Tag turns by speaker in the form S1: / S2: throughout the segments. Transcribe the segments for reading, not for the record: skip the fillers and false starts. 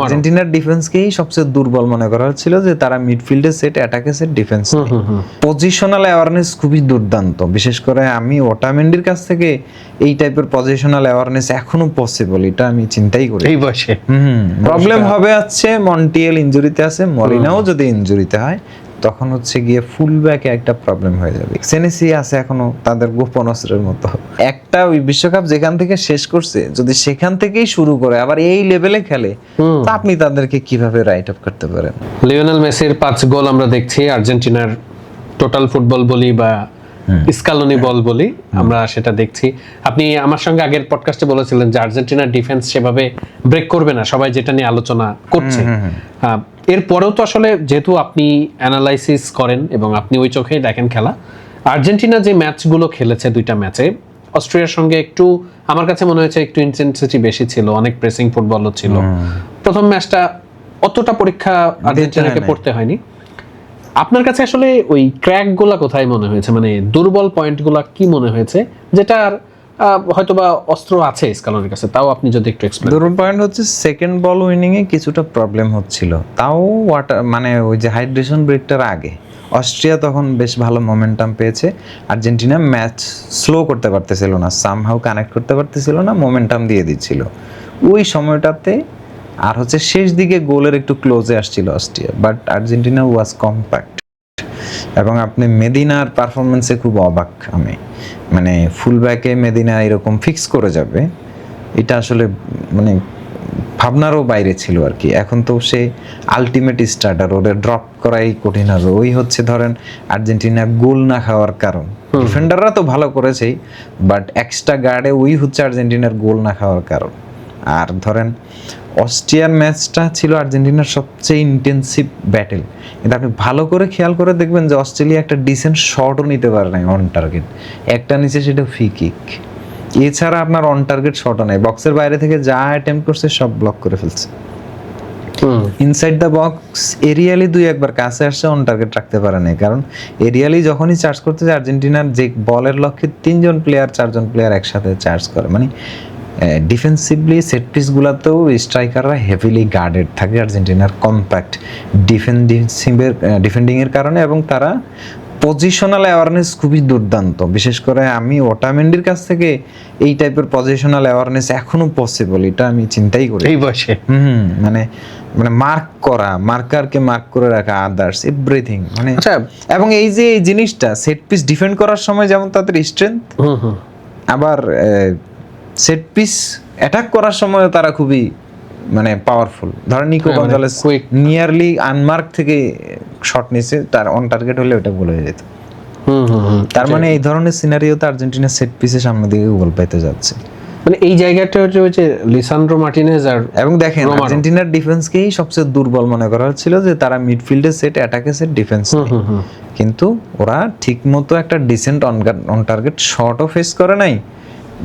S1: আর্জেন্টিনার ডিফেন্সকেই সবচেয়ে দুর্বল মনে করা হচ্ছিল, যে তারা মিডফিল্ডে সেট, অ্যাটাকে সেট, ডিফেন্স পজিশনাল অ্যাওয়ারনেস খুবই দুর্দান্ত। বিশেষ করে আমি ওটামেন্ডির কাছ থেকে এই টাইপের পজিশনাল অ্যাওয়ারনেস এখনো পসিবল, এটা আমি চিন্তাই করি
S2: এই বয়সে।
S1: প্রবলেম হবে আছে মন্টিয়েল ইনজুরিতে আছে, মলিনাও যদি ইনজুরিতে হয় তখন হচ্ছে গিয়ে ফুল ব্যাকে একটা প্রবলেম হয়ে যাবে। সেনেসি আছে এখনো তাদের গোপন অস্ত্রের মতো, একটা ওই বিশ্বকাপ যেখান থেকে শেষ করছে যদি সেখান থেকেই শুরু করে আবার এই লেভেলে খেলে, তা আপনি তাদেরকে কিভাবে রাইট আপ করতে পারেন?
S2: লিওনেল মেসির 5 গোল আমরা দেখছি, আর্জেন্টিনার টোটাল ফুটবল বলি বা স্কালোনি বল বলি, আমরা সেটা দেখছি। আপনি আমার সঙ্গে আগের পডকাস্টে বলেছিলেন যে আর্জেন্টিনার ডিফেন্স সেভাবে ব্রেক করবে না, সবাই যেটা নিয়ে আলোচনা করছে। এরপরেও তো আসলে যেহেতু আপনি অ্যানালাইসিস করেন এবং আপনি ওই চোখেই দেখেন খেলা, আর্জেন্টিনা যে ম্যাচগুলো খেলেছে 2টা ম্যাচে, অস্ট্রিয়ার সঙ্গে একটু আমার কাছে মনে হয়েছে একটু ইন্টেন্সিটি বেশি ছিল, অনেক প্রেসিং ফুটবলও ছিল। প্রথম ম্যাচটা অতটা পরীক্ষা আর্জেন্টিনাকে পড়তে হয়নি। আপনার কাছে আসলে ওই ক্র্যাকগুলা কোথায় মনে হয়েছে, মানে দুর্বল পয়েন্টগুলা কি মনে হয়েছে, যেটার হয়তোবা অস্ত্র আছে স্কালোনির কাছে, তাও আপনি যদি একটু এক্সপ্লেইন।
S1: দুর্বল পয়েন্ট হচ্ছে সেকেন্ড বল উইনিং এ কিছুটা প্রবলেম হচ্ছিল, তাও ওয়াটার মানে ওই যে হাইড্রেশন ব্রেকটার আগে অস্ট্রিয়া তখন বেশ ভালো মোমেন্টাম পেয়েছে, আর্জেন্টিনা ম্যাচ স্লো করতে পারতেছিল না, সামহাউ কানেক্ট করতে পারতেছিল না, মোমেন্টাম দিয়ে দিচ্ছিল ওই সময়টাতে। আর হচ্ছে শেষ দিকে গোলের একটু ক্লোজে আসছিল Austria, but Argentina was compact. এবং আপনি মেদিনার পারফরমেন্সে খুব অবাক আমি, মানে ফুল ব্যাকে মেদিনা এরকম ফিক্স করে যাবে এটা আসলে মানে ভাবনারও বাইরে ছিল আর কি। এখন তো সে আলটিমেট স্টার্টার, ওদের ড্রপ করাই কঠিন হবে। ওই হচ্ছে ধরেন আর্জেন্টিনা গোল না খাওয়ার কারণ, ডিফেন্ডাররা তো ভালো করেছেই, বাট এক্সট্রা গার্ডে ওই হচ্ছে আর্জেন্টিনার গোল না খাওয়ার কারণ। আর ধরেন অস্ট্রিয়ার ম্যাচটা ছিল আর্জেন্টিনার সবচেয়ে ইন্টেন্সিভ ব্যাটেল, কিন্তু আপনি ভালো করে খেয়াল করে দেখবেন যে অস্ট্রেলিয়া একটা ডিসেন্ট শটও নিতে পারে নাই অন টার্গেট, একটা নিচে সেটা ফ্রি কিক। এছাড়া আপনার অন টার্গেট শটও নাই, বক্সের বাইরে থেকে যা অ্যাটেম্প্ট করছে সব ব্লক করে ফেলছে। ইনসাইড দ্য বক্স এরিয়ালি 2-1 কাছে আসছে, অন টার্গেট রাখতে পারে নাই, কারণ এরিয়ালি যখনই চার্জ করতে যায় আর্জেন্টিনার যে বলের লক্ষ্যে 3জন প্লেয়ার 4জন প্লেয়ার একসাথে চার্জ করে, মানে ডিফেন্সিভলি সেট পিসগুলোতেও স্ট্রাইকাররা হেভিলি গার্ডেড থাকে আর্জেন্টিনার, কম্প্যাক্ট ডিফেন্ডিংয়ের কারণে, এবং তারা পজিশনাল অ্যাওয়ারনেস খুবই দুর্দান্ত। বিশেষ করে আমি ওটামেন্ডির কাছ থেকে এই টাইপের পজিশনাল অ্যাওয়ারনেস এখনো পসিবল, এটা আমি চিন্তাই করি
S2: এই বয়সে।
S1: মানে মানে মার্ক করা, মার্কারকে মার্ক করে রাখা, আদার্স এভরিথিং, মানে এবং এই যে এই জিনিসটা সেট পিস ডিফেন্ড করার সময় যেমন তাদের স্ট্রেংথ, আবার সেট পিস অ্যাটাক করার সময় তারা খুবই মানে পাওয়ারফুল। ধরেন নিকো গঞ্জালেস নিয়ারলি আনমার্ক থেকে শট নিছে, তার অন টার্গেট হলে ওটা গোল হয়ে যেত। তার মানে এই ধরনের সিনারিওতে আর্জেন্টিনা সেট পিসের সামনে দিকে গোল পাইতে যাচ্ছে,
S2: মানে এই জায়গাটা হচ্ছে লিসান্ড্রো মার্টিনেজ আর
S1: এবং দেখেন আর্জেন্টিনার ডিফেন্সকেই সবচেয়ে দুর্বল মনে করা হচ্ছিল, যে তারা মিডফিল্ডে সেট, অ্যাটাকে সেট, ডিফেন্স, কিন্তু ওরা ঠিকমতো একটা ডিসেন্ট অন টার্গেট শটও ফেস করে নাই।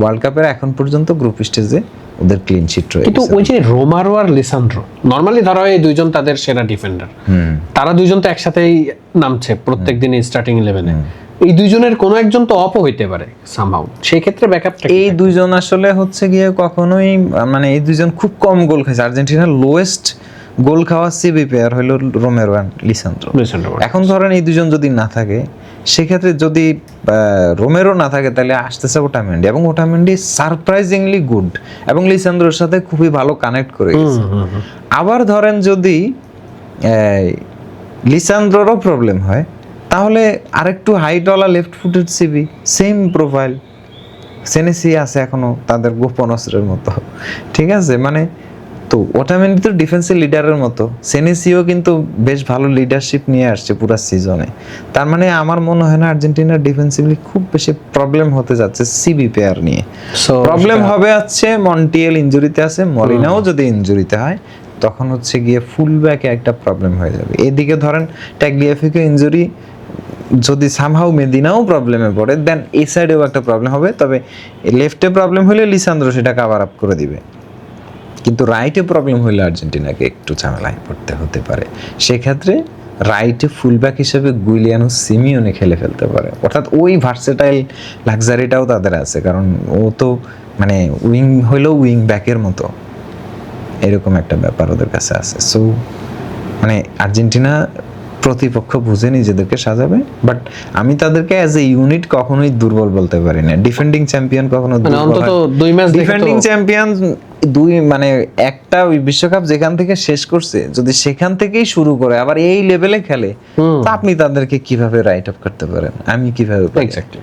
S1: ওয়ার্ল্ড কাপের এখন পর্যন্ত গ্রুপ স্টেজে ওদের ক্লিন শিট রয়েছে।
S2: কিন্তু ওই যে রোমারো আর লিসান্ড্রো, নরমালি ধরা হয় এই দুইজন তাদের সেরা ডিফেন্ডার, তারা দুইজন তো একসাথেই নামছে প্রত্যেকদিন স্টার্টিং 11-এ, এই দুইজনের কোনো একজন তো অফ হইতে পারে সামহাউ, সেই ক্ষেত্রে ব্যাকআপটা
S1: এই দুইজন আসলে হচ্ছে গিয়ে কখনোই মানে এই দুইজন খুব কম গোল খাইছে। আর্জেন্টিনার লোয়েস্ট গোল খাওয়া সিবি প্লেয়ার হলো রোমেরো আর লিসান্ড্রো। এখন ধরেন এই দুজন যদি না থাকে, সেক্ষেত্রে যদি রোমেরো না থাকে তাহলে আসতেছে ওটামেন্ডি, এবং ওটামেন্ডি সারপ্রাইজিংলি গুড এবং লিসান্দ্রোর সাথে খুবই ভালো কানেক্ট করে গেছে। আবার ধরেন যদি লিসান্দ্রোরও প্রবলেম হয়, তাহলে আরেকটু হাইটওয়ালা left footed CB, same profile, Senesi আছে এখনো তাদের গোপন অস্ত্রের মতো, ঠিক আছে। মানে তো ওটামেন্ডি তো ডিফেন্সের লিডারের মতো, সেনেসিও কিন্তু বেশ ভালো লিডারশিপ নিয়ে আসছে পুরো সিজনে। তার মানে আমার মনে হয় না আর্জেন্টিনার ডিফেন্সিভলি খুব বেশি প্রবলেম হতে যাচ্ছে সিবি পেয়ার নিয়ে। প্রবলেম হবে আছে মন্টিয়েল ইনজুরিতে আছে, মলিনাও যদি ইনজুরিতে হয় তখন হচ্ছে গিয়ে ফুল ব্যাকে একটা প্রবলেম হয়ে যাবে। এদিকে ধরেন ট্যাগলিয়াফিকে ইনজুরি, যদি সামহাউ মেদিনাও প্রবলেমে পড়ে, দেন এই সাইডেও একটা প্রবলেম হবে। তবে লেফটে প্রবলেম হলে লিসান্দ্রো সেটা কভার আপ করে দিবে, কিন্তু রাইটে প্রবলেম হলে আর্জেন্টিনাকে একটু ঝামেলায় পড়তে হতে পারে। সেক্ষেত্রে রাইটে ফুলব্যাক হিসেবে গুইলিয়ানো সিমিওনে খেলে ফেলতে পারে, অর্থাৎ ওই ভার্সেটাইল লাক্সারিটাও তাদের আছে, কারণ ও তো মানে উইং হইলেও উইং ব্যাকের মতো, এরকম একটা ব্যাপার ওদের কাছে আছে। সো মানে আর্জেন্টিনা প্রতিপক্ষ বুঝে নিজেদেরকে সাজাবে, বাট আমি তাদেরকে অ্যাজ এ ইউনিট কখনোই দুর্বল বলতে পারি না। ডিফেন্ডিং চ্যাম্পিয়ন কখনো
S2: মানে অন্তত 2 ম্যাচ দেখে
S1: ডিফেন্ডিং চ্যাম্পিয়ন মানে একটা ওই বিশ্বকাপ যেখান থেকে শেষ করছে, যদি সেখান থেকেই শুরু করে আবার এই লেভেলে খেলে, তা আপনি তাদেরকে কিভাবে রাইট আপ করতে পারেন? আমি কিভাবে পারি?
S2: এক্স্যাক্টলি